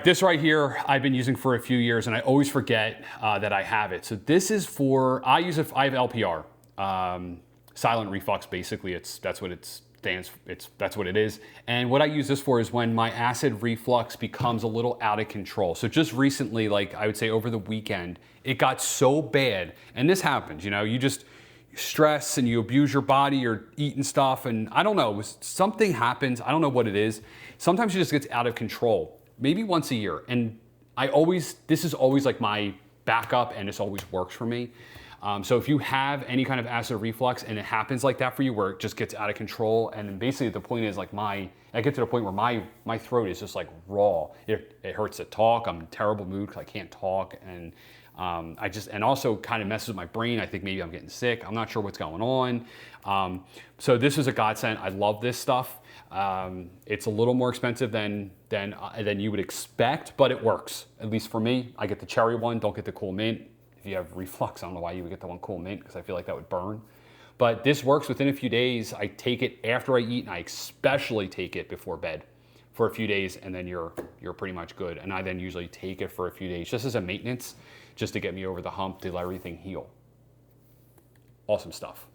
This right here, I've been using for a few years and I always forget that I have it. So this is for, I have LPR, silent reflux, basically. That's what it stands, that's what it is. And what I use this for is when my acid reflux becomes a little out of control. So just recently, like I would say over the weekend, it got so bad, and this happens, you know, you just stress and you abuse your body, you're eating stuff, and I don't know, something happens, I don't know what it is. Sometimes it just gets out of control. Maybe once a year. And this is always like my backup, and this always works for me. So if you have any kind of acid reflux and it happens like that for you, where it just gets out of control, and then basically the point is like I get to the point where my throat is just like raw. It hurts to talk. I'm in a terrible mood because I can't talk, and and also kind of messes with my brain. I think maybe I'm getting sick. I'm not sure what's going on. So this is a godsend. I love this stuff. It's a little more expensive than you would expect, but it works. At least for me, I get the cherry one, don't get the cool mint. If you have reflux, I don't know why you would get the one cool mint, because I feel like that would burn. But this works within a few days. I take it after I eat, and I especially take it before bed for a few days, and then you're pretty much good. And I then usually take it for a few days just as a maintenance, just to get me over the hump, to let everything heal. Awesome stuff.